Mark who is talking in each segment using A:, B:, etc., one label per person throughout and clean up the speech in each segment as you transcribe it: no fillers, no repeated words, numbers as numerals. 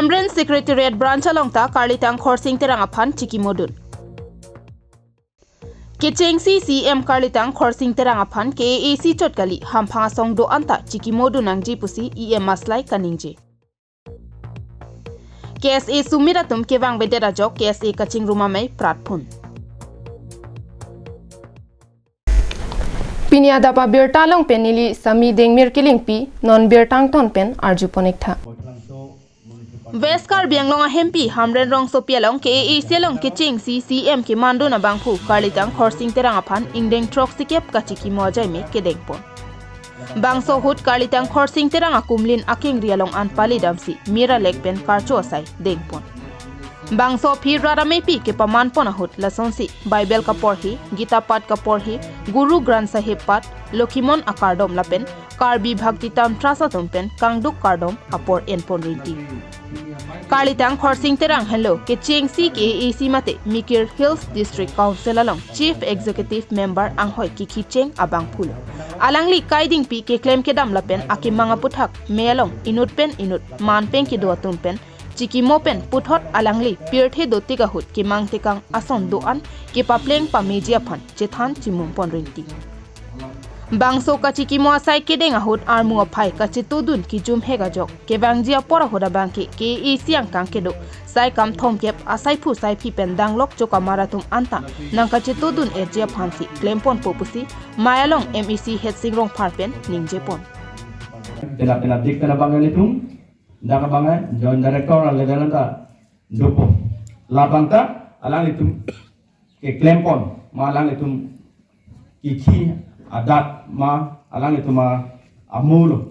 A: Hamren Secretariat Branch alongta Karlitang Khorsing terang aphan Chiki Modun. Kechengsi CM Karlitang Khorsing terang aphan KAC chotkali hampha song do anta Chiki Modun angji pusi EM maslai kaningje. KSA sumiratum kevang bedera jok KSA kaching rumamai pratpun.
B: Pinyada pa birtalong penili sami dengmir kilingpi non birtang ton pen arju ponekta.
A: Veskar bianglong hempi hamren rong sopialong KAC long keching CCM ke mando na bangpu Karlitang Khorsing terang aphan ingdeng trok sikep kachiki mojai me kedengpon. Bangso hut Karlitang Khorsing terang akumlin aking rialong anpali damsi mira lekpen karcho asai dengpon. Bangso phi radamepi ke paman pona hut lasonsi Bible ka porhi Gita pat ka porhi Guru Granth Sahib pat Lokimon akardom lapen Karbi Bhakti Tantra satumpen kangduk kardom apor enpon rinti. Karlitang Khorsing terang hello ke chengsi KAC mate Mikir Hills District Council along Chief Executive Member anghoi kikicheng abang phulo. Alangli kaiding pi ke claim ke dam lapen akim mga puthak mealong inut pen inut man pen ki do pen Chiki mopen puthot alangli pirthe doti ka hut ki mang tekang ason doan ki papleng pa media phan chethan chimum pon rinti. Bangso ka chiki mo asai kedeng ahut armu aphai ka chitudun ki jum hega jok ke bangjia pora hoda bangke ke siang kang kedo sai kam thom kep asai phu sai phi pen danglok choka marathum anta nang ka chitudun ejia phansi klempon popusi mayalong MEC het singrong pharpen ningje pon.
C: Tela dik tela bangal itum daka bangai jon director ale dalanta dopo labangta alang itum ke klempon malang itum iki adat ma alang itu ma amulo.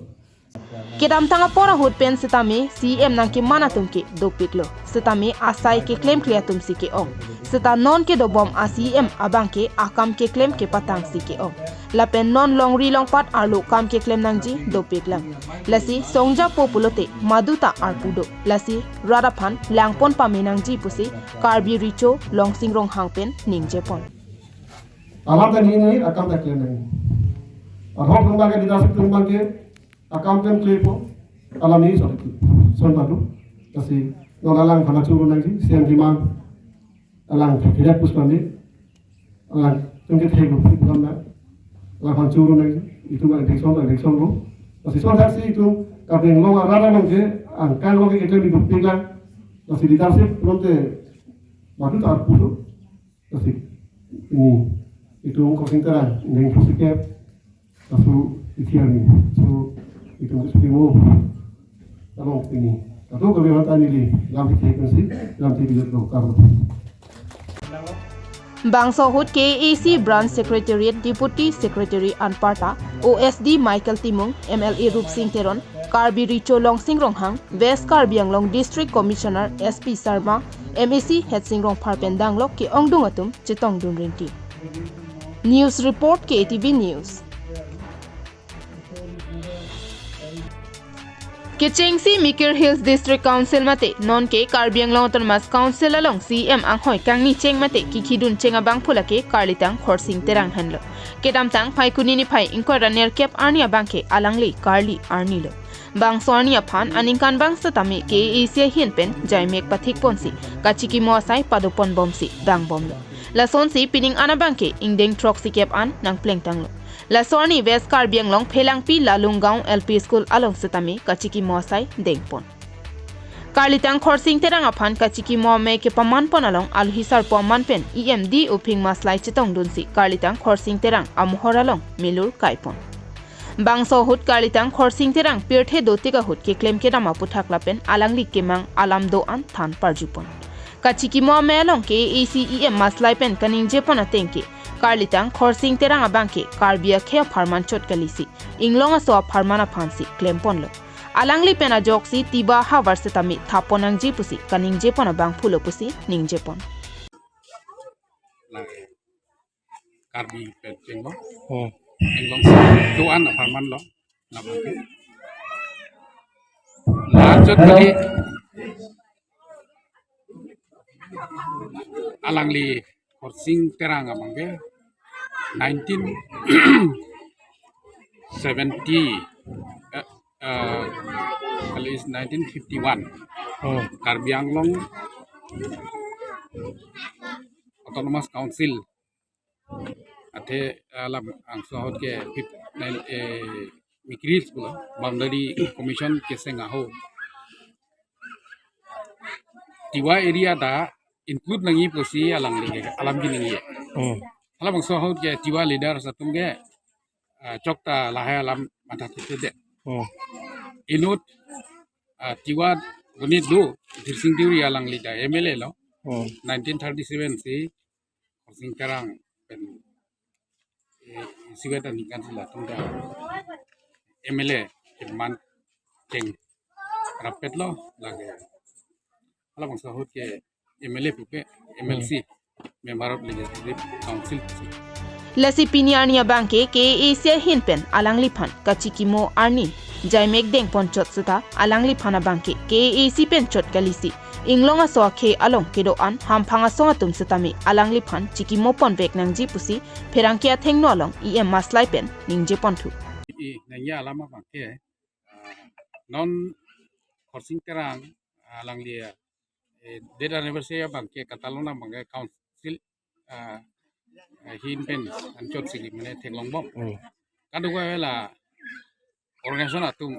A: Kedam tanga pora hut pen setame CM nang ke mana tumke dopiklo. Setame asai ke claim clear tum si ke ong. Seta non ke do bom a CM abang ke akam ke claim ke patang si ke ong. Lapen non long ri long pat arlo kam ke claim nang ji dopiklang. Lasi songja populote maduta arpudo. Lasi radaphan langpon paminang ji pusi karbi richo long singrong hangpen ningjepon.
D: Alam tadi ini akam tak kena ini. Arhok lembaga di dasar lembaga akam tem klepo alam ini soal baru. Kasi orang kalau curun lagi siang dimang alang tidak puspani alang tengket hego gambar alang kalau curun lagi itu ada dekson lo. Kasi soal hasil itu kadang long arara lagi angkan lagi itu hidup tinggal. Kasi di dasar pronte madu tak pudo. Kasi ini itu Khorsing terang dengan fusikep lalu itiarni so itu semua kalau ini atau kalau tadi ini dalam frequency dalam TV itu kalau
A: Bangso hut KAC Branch Secretariat Deputy Secretary Anparta OSD Michael Timung MLA Rup Singh Teron Karbi Richo Long Singrong Hang West Karbi Anglong District Commissioner SP Sarma MEC Het Singrong Pharpen Danglok ke ongdung atum chitong dum rinti. News Report KTV News. Kechengsi Mikir Hills District Council mate non ke Karbi Anglong Autonomous Council along CM anghoi kangni cheng mate kikhidun chenga bang phulake Karlitang Khorsing terang hanlo. Kedam tang phai kunini phai inko raner kep arnia bangke alangli Karli arnilo. Bang sornia phan aningkan bang satame ke Asia hin pen jaimek pathik ponsi kachiki moasai padopon bomsi dang bomlo. Lasonsi pining anabangke ingdeng trok sikep an nang pleng tanglo. Lasoni West Karbi Anglong phelangpi lalunggaung LP School along setame kachiki moasai dengpon. Karlitang Khorsing terang aphan kachiki mo me ke paman pon along alhisar po manpen EMD uping maslai chitong dunsi Karlitang Khorsing terang amuhor along milur kaipon. Bangso hut Karlitang Khorsing terang pirthe dotika hut ke claim ke dama puthak lapen alangli kemang alam do an than parjupon. Kachiki mo melong ke ACEM maslai pen kaning jepona tengke Karlitang Khorsing terang abangke Karbia khe pharman chot kalisi inglonga so pharmana phansi klempon lo alangli pena joksi tiba ha varsetami thaponang jipusi kaning jepona bang phulo pusi ning jepon
E: Karbi pen lo inglong tuan pharman lo nabangke la chot kali alangli Khorsing terang abangke 1970 is 1951 Karbi Anglong Autonomous Council ate alam ang sohot ke mikris pula boundary commission ke sengaho tiwa area da include nangi posi alam gini alam ang sohot ke tiwa leader satung ke chokta lahai alam mata de inut tiwa gunit do dirsing diuri alang leader MLA lo 1937 si Korsing Terang pen siwatan ikan sila tungga MLA man ceng rapet lo lagi alam sahut ke MLA pupe MLC member of legislative council
A: Lasi Piniarnia Banke ke Asia Hinpen alang lipan kachikimo arni Jaimek deng ponchot suta alang lipana banke ke AC penchot kalisi inglonga so ke along kedo an hamphanga songa tum sutami alang lipan chikimo pon bek nangji pusi pherangkia thengno along maslai pen ningje pontu
E: nanya alama banke non Korsing Terang alang lia date anniversary banke Catalona banke council hinpen anchot sigi mane thenglong bom kadugwa la organisation atung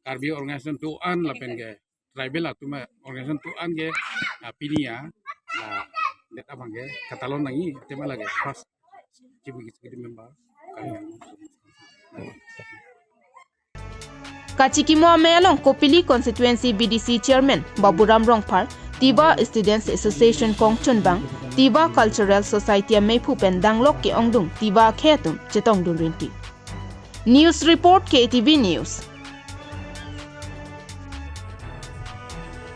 E: Karbi organisation tu an la penge tribal atung organisation tu an ge pinia la deta bange Catalan nangi tema lage first chibu member
A: Kachikimo Amelong Kopili Constituency BDC Chairman Baburam Rongpar Tiba Students Association Kongchun Bang Tiba Cultural Society Mephu Pen Danglok ke Ongdung Tiba Khetum Chetong Dunrinti News Report KTV News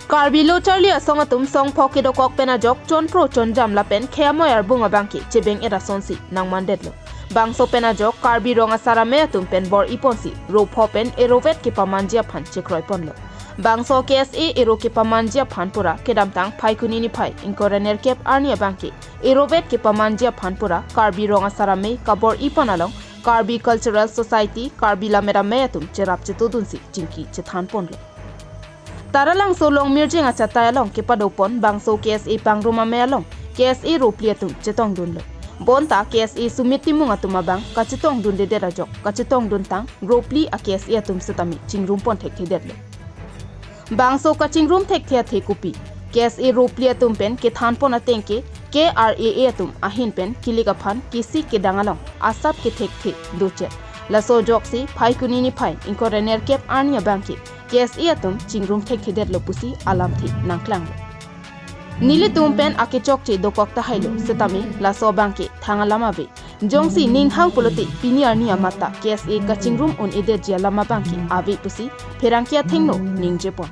A: Karbi Lotarli Asongatum Song Poke Dokok Penajok Chon Pro Chon Jam Lapen Keamoyar Bunga Banki Chebeng Erasonsi Nang Mandedlo Bangso Penajok Karbi Ronga Sarameatum Pen Bor Iponsi Ro Popen Erovet ke Pamanjia Phan Chekroy Ponlo Bangso KSA Ero ke Pamanjia Phanpura Kedamtang Paikunini Pai Inkorener Kep Arnia Banki Erovet ke Pamanjia Phanpura Karbi Ronga Sarame Kabor Iponalong Karbi Cultural Society Karbi Lamera Meatum Cherap Chetudunsi Chinki Chethan Ponlo Taralang Solong Mirjing Achatayalong Kepadopon Bangso KSA Pangruma Mealong KSA Ropliatum Chetong Dunlo Bonta KSA Sumitimunga Tumabang Kachitong Dunde Derajok Kachitong Duntang Ropli a KSA Atum Sutami Chingrumpon Tek Hededlo Bangso Kachingrum Tek Thea Thekupi KSA Ropli Atum Pen Kethanpon Atenke KRAA Atum Ahin Pen Kiligaphan Kisi Kedangalong Asap Ke Tek The Dochet Laso Joksi Paikunini Pai Inkorener Kep Arnia Banki KSA Atum Chingrum Tek Hededlo Pusi Alam Thi Nangklang Nili tumpen ake chokche dokok ta hailo setami laso banke thanga lama be jongsi ninghang poloti piniar ni amata KSA kachingrum on ede jia lama banke ave pusi pherangkia thengno ningjepon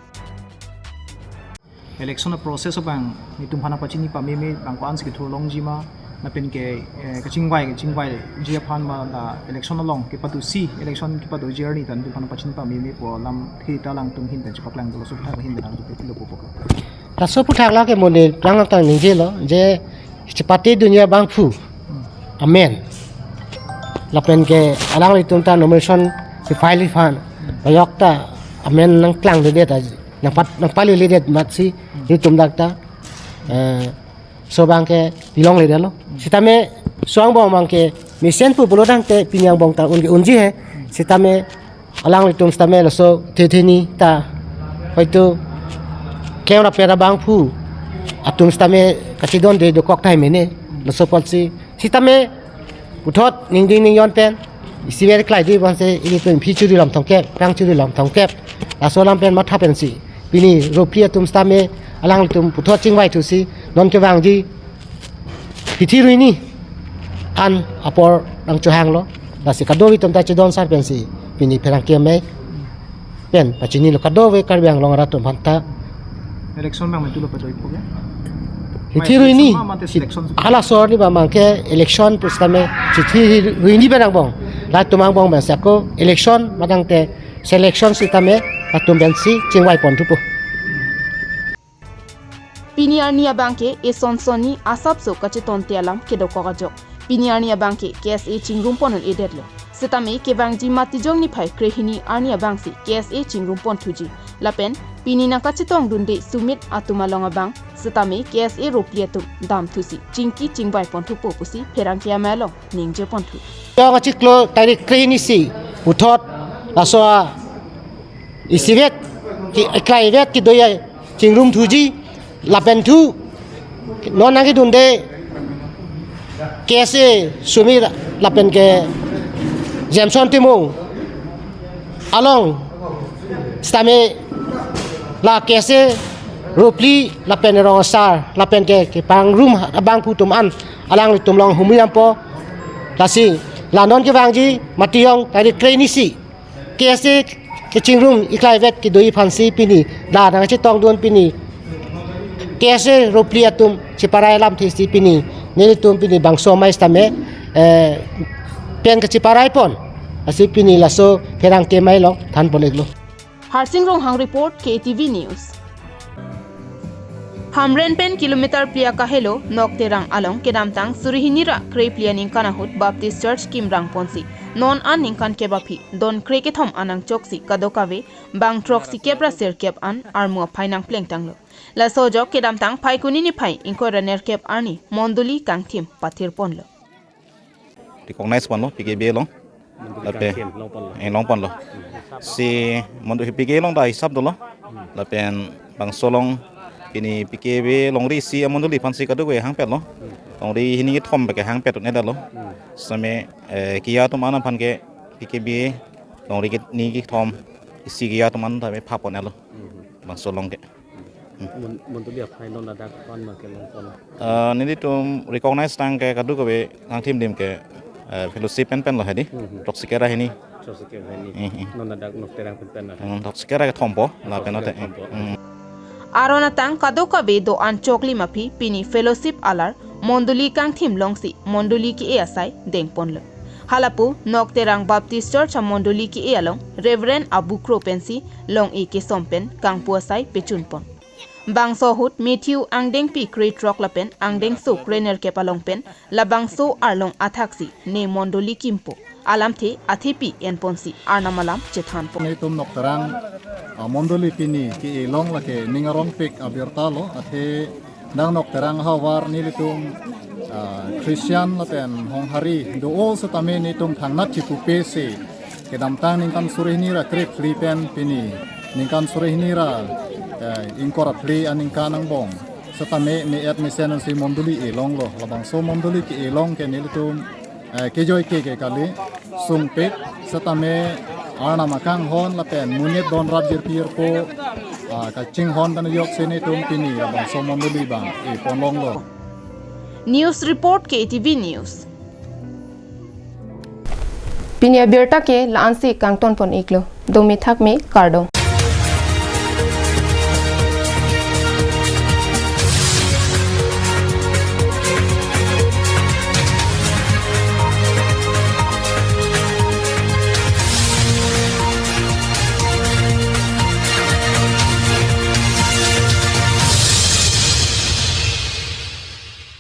F: election process bang ni tumhana pachini pa me bang ko ans ki thulong jima na pen ke kachingwai jia phan ma da election long ke patu si election ki patu journey tan tumhana pachini pa me po lam thi ta lang tum hin ta chapaklang do su tha hin da du pe lo po
G: ta so puthak la ke mone tang tang ning je lo je chapati dunia bang phu amen la pen ke alang li tum ta nomination si file fan bayok ta amen nang klang de ta nang pali le det mat si ni tum dak ta so bang ke bilong le lo sitame soang bong bang ke misen pu bolo dang te pinyang bong ta unji he sitame alang li tum sitame lo so theni ta hoitu Kera pera bang phu atum stame kachidon de do kok thai mene lo sopol si tame uthot ning ding ning yon pen isiver klai di bon se ini pen phi churi lam thong kep pang churi lam thong kep asolam pen ma thapen si bini ropia tum stame alang tum uthot chingwai thu si non ke wang ji pithi ruini an apor ang chuhang lo la si kadowi tum ta chidon sar pen si bini perang keme pen pachini lo kadowe karbiang long ra tum phanta
F: election bang mentulo padoi po ya
G: Hithi ini ala sor ni ba mangke election pustame chithi ruini berang bong la tumang bong ba sako election madang te selection sitame atum bensi chingwai pon thupo
A: Piniarnia Banke e sonsoni asap so kachiton tealam kedo kokajok Piniarnia Banke KSA chingrum ponon edetlo Setame ke bangji matijong ni phai krehini arnia bangsi KSA chingrum pon thuji lapen pinina kachitong dunde sumit atumalonga bang setame KSA ropliatum dam thusi chingki chingbai pon thu popusi pherangkia melong ningje pon thu
G: Yang acik lo tadi klinisi uthot aswa isivet ki klaivet ki doya chingrum thuji lapen thu non nagi dunde KSA sumit lapen ke Jameson Timung along stame la KSA ropli lapen rong sar lapen ke pang room abang putum an alang tum long humuyam po lasi la non ke bangji mationg tadi klinisi KSA ke chingrum iklai vet ki doi phansi pini da na chi tong don pini KSA ropli atum chi parai lam thisi pini ni tum pini bangso mai stame pen ke chi parai pon asi pini laso pherang ke mai long than poleglo
A: Harsing Rong Hang report KTV News Hamren pen kilometer plia kahelo nok terang along kedamtang surihinira krei plianing kanahut Baptist Church kimrang ponsi non aning kan kebapi don kreke thom anang choksi kadokave bang troksi kebra ser kep an armu phainang plengtanglo la sojok kedamtang phaikuni ni phai inko raner kep ani monduli kangthim pathir ponlo
H: recognize pon lo PKB long lape long pon lo si mondu PKB long da hisab do lo lapen bang solong ini PKB long ri si mondu li phansi kadu go hang pet lo long ri hini thom be hang pet ne da lo same kiya to mana phan ke PKB long ri ni ki thom si kiya to man ta be pha pon lo bang solong ke
I: mondu li phai non da kon ma ke long pon
H: ni to recognize tang ke kadu go be hang team dim ke fellowship pen lo hadi toxicera hini
I: non da nok terang pen na
H: toxicera ke thompo la penote
A: Arona tang kadoka be do an chokli mapi pini fellowship alar monduli kang thim longsi monduli ki e asai dengponlo halapu nok terang Baptist Church a monduli ki e along Reverend Abu Kropensi long e ke sompen kang puasai pechunpon bangso hut Matthew angdeng pi krei trok lapen angdeng so krener ke palong pen labangso arlong athaksi ne monduli kimpo alamthe athipi enponsi arnamalam chethanpo
J: nei tum nok tarang mondoli pini ki long la ke ningarong pik abirtalo athe nang nok tarang hawar nilitum Christian lapen honghari do also tame ni tum thangnat chi pupese ke damtang ningkan surehnira krek lipen pini ningkan surehnira inkora pli aningkan ang bong satame ni admission si mondoli elong lo labang so mondoli ki elong ke nilitum ke joy ke kali sungpet satame arna makang hon lapen munit don rabjir pier po ka ching hon dan yok sene tum pini abang somon duli bang e ponlong lo
A: News report KTV News
B: Pinia Berta ke Lansi Kangton pon iklo domi thak me kardong